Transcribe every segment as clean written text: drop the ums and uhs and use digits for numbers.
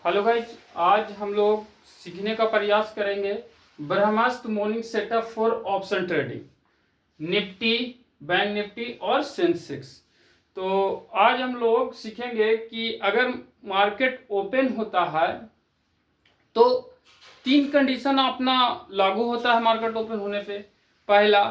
Hello guys, आज हम लोग सीखने का प्रयास करेंगे Brahmastra morning setup for option trading, Nifty, bank Nifty और सेंसेक्स। तो आज हम लोग सीखेंगे कि अगर मार्केट ओपन होता है तो तीन कंडीशन अपना लागू होता है मार्केट ओपन होने पे। पहला,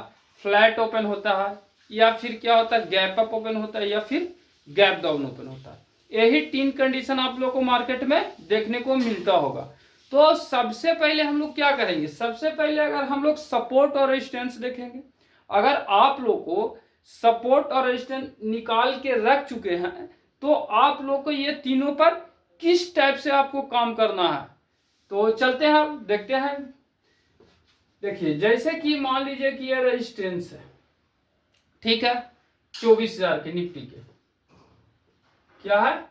फ्लैट ओपन होता है, या फिर क्या होता है, गैप अप ओपन होता है, या फिर गैप डाउन ओपन होता है। यही तीन कंडीशन आप लोग को मार्केट में देखने को मिलता होगा। तो सबसे पहले हम लोग क्या करेंगे, सबसे पहले अगर हम लोग सपोर्ट और रेजिस्टेंस देखेंगे। अगर आप लोग को सपोर्ट और रेजिस्टेंस निकाल के रख चुके हैं तो आप लोग को ये तीनों पर किस टाइप से आपको काम करना है, तो चलते हैं अब देखते हैं। देखिए, जैसे कि मान लीजिए कि ये रेजिस्टेंस है, ठीक है, 24,000 के निफ्टी के, क्या है,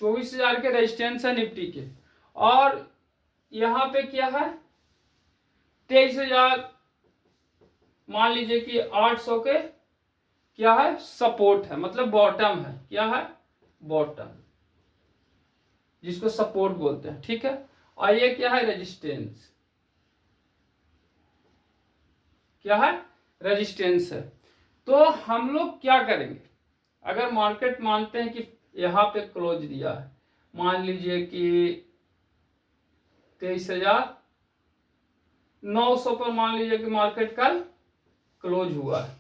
24,000 के रेजिस्टेंस है निफ्टी के, और यहां पे क्या है, 23,000 मान लीजिए कि 800 के क्या है, सपोर्ट है, मतलब बॉटम है, क्या है, बॉटम, जिसको सपोर्ट बोलते हैं, ठीक है। और ये क्या है, रेजिस्टेंस, क्या है, रेजिस्टेंस है। तो हम लोग क्या करेंगे, अगर मार्केट मानते हैं कि यहां पे क्लोज दिया है, मान लीजिए कि 23,900 पर मान लीजिए कि मार्केट कल क्लोज हुआ है,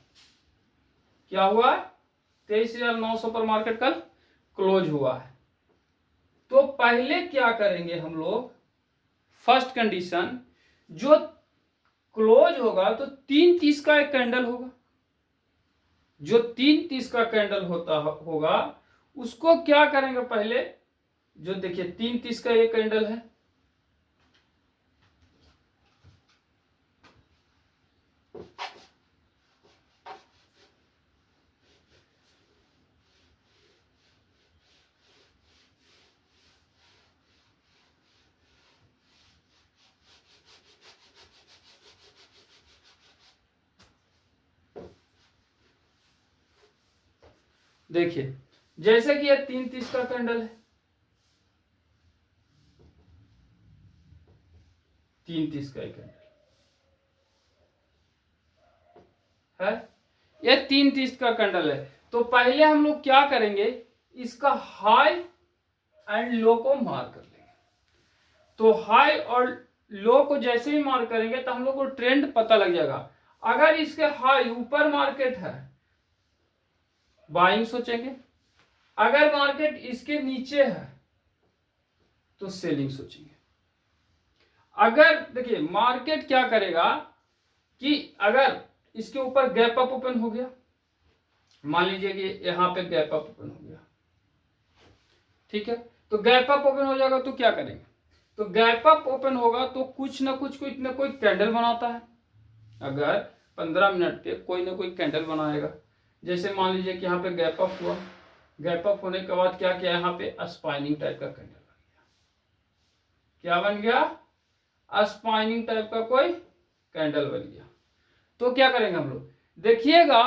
क्या हुआ है, 23,900 पर मार्केट कल क्लोज हुआ है। तो पहले क्या करेंगे हम लोग, फर्स्ट कंडीशन, जो क्लोज होगा तो 3:30 का एक कैंडल होगा, जो 3:30 का कैंडल होगा उसको क्या करेंगे पहले, जो देखिए 3:30 का ये कैंडल है, देखिए जैसे कि ये 3:30 का कैंडल है, 3:30 का कैंडल है, ये 3:30 का कैंडल है। तो पहले हम लोग क्या करेंगे, इसका हाई एंड लो को मार कर लेंगे। तो हाई और लो को जैसे ही मार करेंगे तो हम लोग को ट्रेंड पता लग जाएगा। अगर इसके हाई ऊपर मार्केट है, बाइंग सोचेंगे, अगर मार्केट इसके नीचे है तो सेलिंग सोचेंगे। अगर देखिए मार्केट क्या करेगा कि अगर इसके ऊपर गैप अप ओपन हो गया, मान लीजिए कि यहां पे गैप अप ओपन हो गया, ठीक है, तो गैप अप ओपन हो जाएगा तो क्या करेंगे, तो गैप अप ओपन होगा तो कुछ ना कुछ कोई कैंडल बनाता है। अगर 15 मिनट पे कोई ना कोई कैंडल बनाएगा, जैसे मान लीजिए कि यहाँ पे गैप अप हुआ, गैप अप होने के बाद क्या किया, यहाँ पे स्पाइनिंग टाइप का कैंडल बन गया, क्या बन गया, स्पाइनिंग टाइप का कोई कैंडल बन गया। तो क्या करेंगे हम लोग, देखिएगा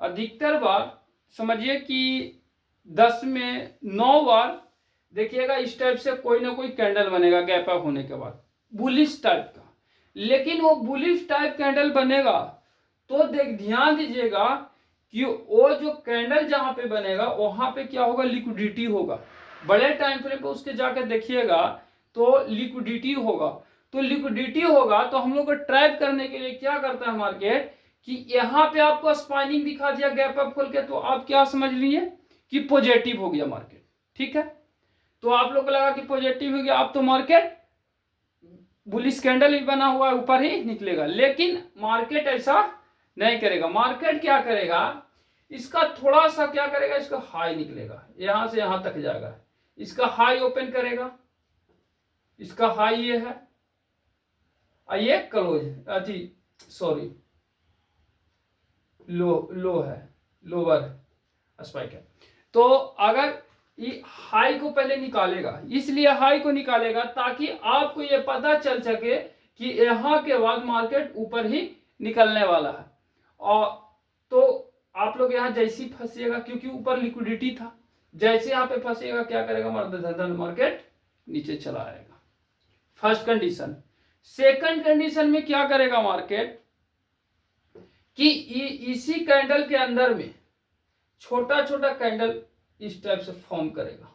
अधिकतर बार समझिए कि 10 में 9 बार देखिएगा इस टाइप से कोई ना कोई कैंडल बनेगा गैप अप होने के बाद, बुलिश टाइप का। लेकिन वो बुलिश टाइप कैंडल बनेगा तो ध्यान दीजिएगा कि वो जो कैंडल जहां पे बनेगा वहां पे क्या होगा, लिक्विडिटी होगा। बड़े टाइम फ्रेम पे उसके जाकर देखिएगा तो लिक्विडिटी होगा। तो लिक्विडिटी होगा तो हम लोग को ट्रैप करने के लिए क्या करता है मार्केट, कि यहाँ पे आपको स्पाइनिंग दिखा दिया गैप अप खोल के, तो आप क्या समझ लीजिए कि पॉजिटिव हो गया मार्केट, ठीक है। तो आप लोग को लगा कि पॉजिटिव हो गया, आप तो मार्केट बुलिश कैंडल ही बना हुआ ऊपर ही निकलेगा। लेकिन मार्केट ऐसा नहीं करेगा। मार्केट क्या करेगा, इसका थोड़ा सा क्या करेगा, इसका हाई निकलेगा, यहां से यहां तक जाएगा, इसका हाई ओपन करेगा, इसका हाई ये है और ये क्लोज अथी सॉरी लो है, लोअर है, स्पाइक है। तो अगर ये हाई को पहले निकालेगा, इसलिए हाई को निकालेगा ताकि आपको ये पता चल सके कि यहां के बाद मार्केट ऊपर ही निकलने वाला है। और तो आप लोग यहां जैसे ही फंसिएगा, क्योंकि ऊपर लिक्विडिटी था, जैसे यहां पे फंसिएगा क्या करेगा, मार्केट नीचे चला आएगा, फर्स्ट कंडीशन। सेकंड कंडीशन में क्या करेगा मार्केट कि इसी कैंडल के अंदर में छोटा छोटा कैंडल इस टाइप से फॉर्म करेगा।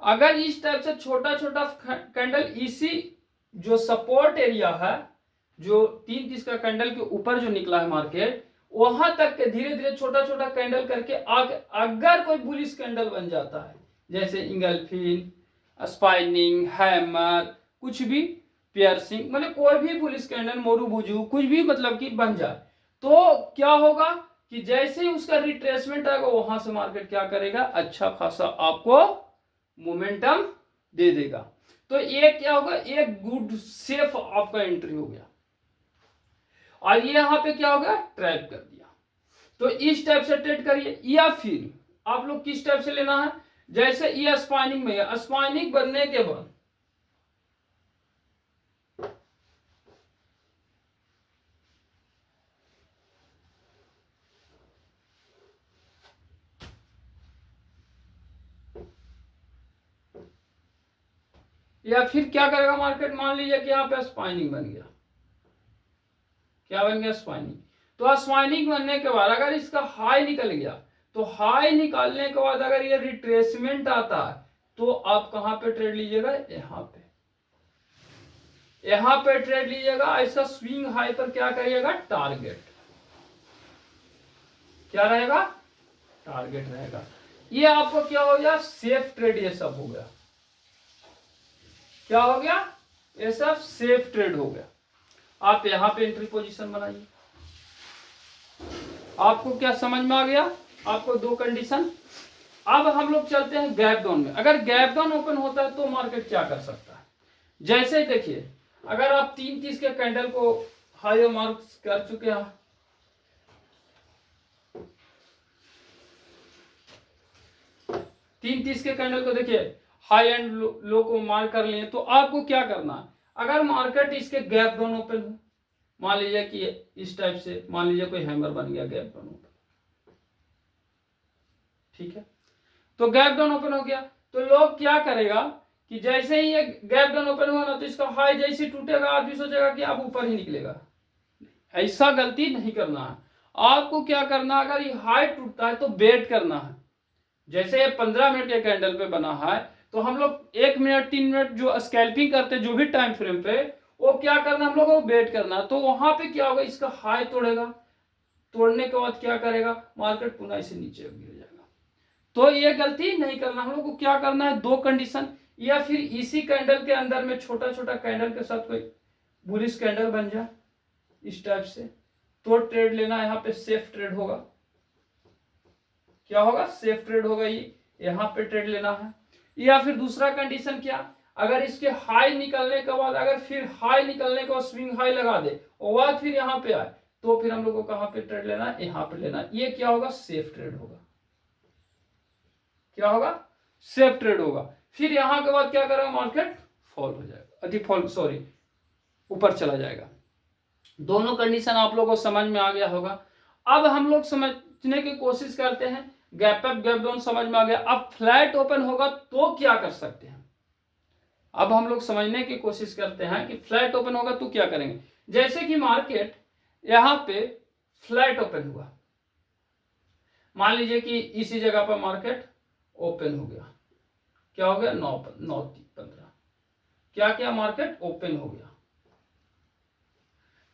अगर इस टाइप से छोटा छोटा कैंडल इसी जो सपोर्ट एरिया है, जो 3 का कैंडल के ऊपर जो निकला है मार्केट, वहां तक के धीरे धीरे छोटा छोटा कैंडल करके अगर कोई बुलिश कैंडल बन जाता है, जैसे इंगल्फिन, स्पाइनिंग, हैमर, कुछ भी पियर्सिंग, मतलब कोई भी बुलिश कैंडल, मोरूबुजू, कुछ भी मतलब कि बन जाए, तो क्या होगा कि जैसे ही उसका रिट्रेसमेंट आएगा वहां से मार्केट क्या करेगा, अच्छा खासा आपको मोमेंटम दे देगा। तो ये क्या होगा, एक गुड सेफ आपका एंट्री हो गया। और ये यहां पे क्या होगा, ट्रैप कर दिया। तो इस टाइप से ट्रेड करिए, या फिर आप लोग किस टाइप से लेना है, जैसे ये स्पाइनिंग में है, स्पाइनिंग बनने के बाद या फिर क्या करेगा मार्केट, मान लीजिए कि यहाँ पे स्पाइनिंग बन गया, क्या बन गया, स्पाइनिंग। तो स्पाइनिंग बनने के बाद अगर इसका हाई निकल गया, तो हाई निकालने के बाद अगर ये रिट्रेसमेंट आता है, तो आप कहां पे ट्रेड लीजिएगा, यहां पे ट्रेड लीजिएगा। इसका स्विंग हाई पर क्या करिएगा, टारगेट क्या रहेगा, टारगेट रहेगा। ये आपको क्या हो गया, सेफ ट्रेड, ये सब हो गया, क्या हो गया, ये सब सेफ ट्रेड हो गया। आप यहां पे एंट्री पोजीशन बनाइए। आपको क्या समझ में आ गया, आपको दो कंडीशन। अब हम लोग चलते हैं गैप डाउन में। अगर गैप डाउन ओपन होता है तो मार्केट क्या कर सकता है, जैसे देखिए अगर आप 3 के कैंडल को हाई मार्क्स कर चुके हैं, 3 के कैंडल को देखिए हाई एंड लो को मार्क कर लिए, तो आपको क्या करना है, अगर मार्केट इसके गैप डाउन ओपन हो, मान लीजिए कि इस टाइप से, मान लीजिए कोई हैमर बन गया गैप डाउन ओपन, ठीक है, तो गैप डाउन ओपन हो गया, तो लोग क्या करेगा कि जैसे ही ये गैप डाउन ओपन हुआ ना, तो इसका हाई जैसे टूटेगा, आदमी सोचेगा कि अब ऊपर ही निकलेगा। ऐसा गलती नहीं करना है। आपको क्या करना है, अगर ये हाई टूटता है तो वेट करना है। जैसे ये 15 मिनट के कैंडल पे बना है, तो हम लोग 1 मिनट 3 मिनट जो स्कैल्पिंग करते हैं जो भी टाइम फ्रेम पे, वो क्या करना, हम लोग को वेट करना। तो वहां पे क्या होगा, इसका हाई तोड़ेगा, तोड़ने के बाद क्या करेगा मार्केट, पुनः इसे नीचे गिर जाएगा। तो ये गलती नहीं करना। हम लोग को क्या करना है, दो कंडीशन, या फिर इसी कैंडल के अंदर में छोटा छोटा कैंडल के साथ कोई बुलिश कैंडल बन जाए इस टाइप से, तो ट्रेड लेना, यहाँ पे सेफ ट्रेड होगा। क्या होगा, सेफ ट्रेड होगा, ये यहाँ पे ट्रेड लेना है। या फिर दूसरा कंडीशन क्या, अगर इसके हाई निकलने के बाद, अगर फिर हाई निकलने के बाद स्विंग हाई लगा दे और बाद फिर यहाँ पे आए, तो फिर हम लोग को कहां पे ट्रेड लेना है, यहाँ पे लेना है। ये क्या होगा, सेफ ट्रेड होगा। क्या होगा, सेफ ट्रेड होगा। फिर यहां के बाद क्या करेगा मार्केट, फॉल हो जाएगा, अधिक फॉल, सॉरी, ऊपर चला जाएगा। दोनों कंडीशन आप लोगों को समझ में आ गया होगा। अब हम लोग समझने की कोशिश करते हैं, गैप अप गैप डाउन समझ में आ गया। अब फ्लैट ओपन होगा तो क्या कर सकते हैं, अब हम लोग समझने की कोशिश करते हैं कि फ्लैट ओपन होगा तो क्या करेंगे। जैसे कि मार्केट यहां पे फ्लैट ओपन हुआ, मान लीजिए कि इसी जगह पर मार्केट ओपन हो गया, क्या हो गया, 9:15, क्या क्या मार्केट ओपन हो गया।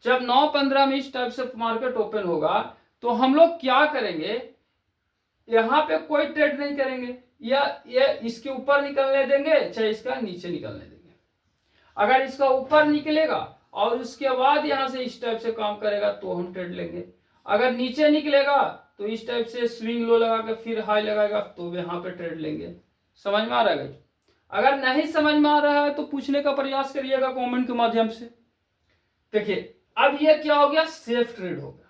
जब 9:15 में इस टाइप से मार्केट ओपन होगा, तो हम लोग क्या करेंगे, यहां पे कोई ट्रेड नहीं करेंगे, या ये इसके ऊपर निकलने देंगे चाहे इसका नीचे निकलने देंगे। अगर इसका ऊपर निकलेगा और उसके बाद यहां से इस टाइप से काम करेगा तो हम ट्रेड लेंगे। अगर नीचे निकलेगा तो इस टाइप से स्विंग लो लगा के फिर हाई लगाएगा, तो यहाँ पे ट्रेड लेंगे। समझ में आ रहा है? अगर नहीं समझ में आ रहा है तो पूछने का प्रयास करिएगा कमेंट के माध्यम से। देखिए अब ये क्या हो गया, सेफ ट्रेड हो गया।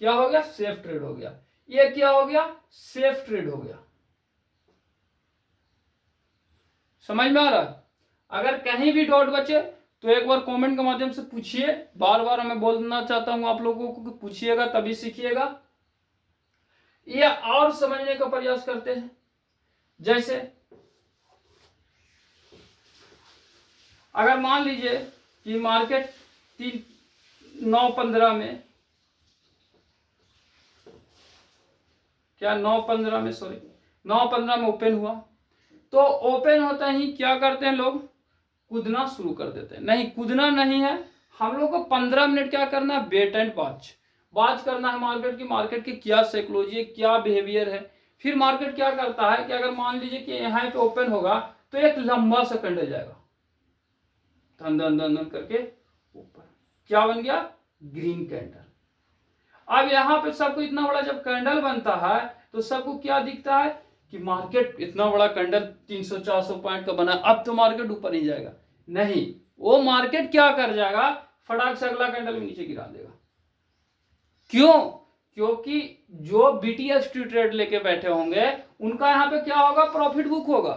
क्या हो गया, सेफ ट्रेड हो गया। ये क्या हो गया, सेफ ट्रेड हो गया। समझ में आ रहा है? अगर कहीं भी डाउट बचे तो एक बार कमेंट के माध्यम से पूछिए। बार बार मैं बोलना चाहता हूं आप लोगों को, पूछिएगा तभी सीखिएगा। या और समझने का प्रयास करते हैं। जैसे अगर मान लीजिए कि मार्केट 9:15 में, क्या 9:15 में, सॉरी 9:15 में ओपन हुआ, तो ओपन होता ही क्या करते हैं लोग, कूदना शुरू कर देते हैं। नहीं, कूदना नहीं है, हम लोग को 15 मिनट क्या करना है, वेट एंड वॉच करना है मार्केट की, मार्केट की क्या साइकोलॉजी है, क्या बिहेवियर है। फिर मार्केट क्या करता है कि अगर मान लीजिए कि यहाँ पे ओपन होगा तो एक लंबा सा कैंडल जाएगा, धन धन धन धन करके ऊपर, क्या बन गया, ग्रीन कैंडल। अब यहाँ पे सबको इतना बड़ा जब कैंडल बनता है तो सबको क्या दिखता है कि मार्केट इतना बड़ा कैंडल 300-400 पॉइंट का बना, अब तो मार्केट ऊपर नहीं जाएगा। नहीं, वो मार्केट क्या कर जाएगा, फटाक से अगला कैंडल भी नीचे गिरा देगा। क्यों? क्योंकि जो बीटीएस ट्रेड लेके बैठे होंगे उनका यहाँ पे क्या होगा, प्रॉफिट बुक होगा।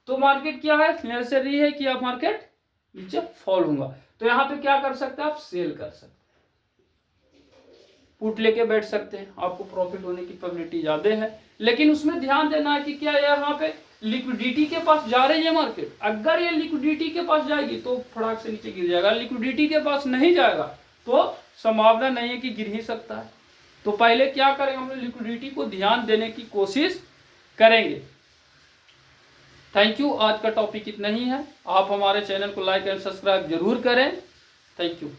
तो मार्केट क्या है, नेसेसरी है कि अब मार्केट नीचे फॉल होगा, तो यहाँ पे क्या कर सकते हैं, आप सेल कर सकते हैं, पुट लेके बैठ सकते हैं, आपको प्रॉफिट होने की प्रोबेबिलिटी ज्यादा है। लेकिन उसमें ध्यान देना है कि क्या यहाँ पे लिक्विडिटी के पास जा रही है मार्केट। अगर ये लिक्विडिटी के पास जाएगी तो फटाक से नीचे गिर जाएगा, लिक्विडिटी के पास नहीं जाएगा तो संभावना नहीं है कि गिर ही सकता है। तो पहले क्या करेंगे, हम लोग लिक्विडिटी को ध्यान देने की कोशिश करेंगे। थैंक यू, आज का टॉपिक इतना ही है। आप हमारे चैनल को लाइक एंड सब्सक्राइब जरूर करें। Thank you.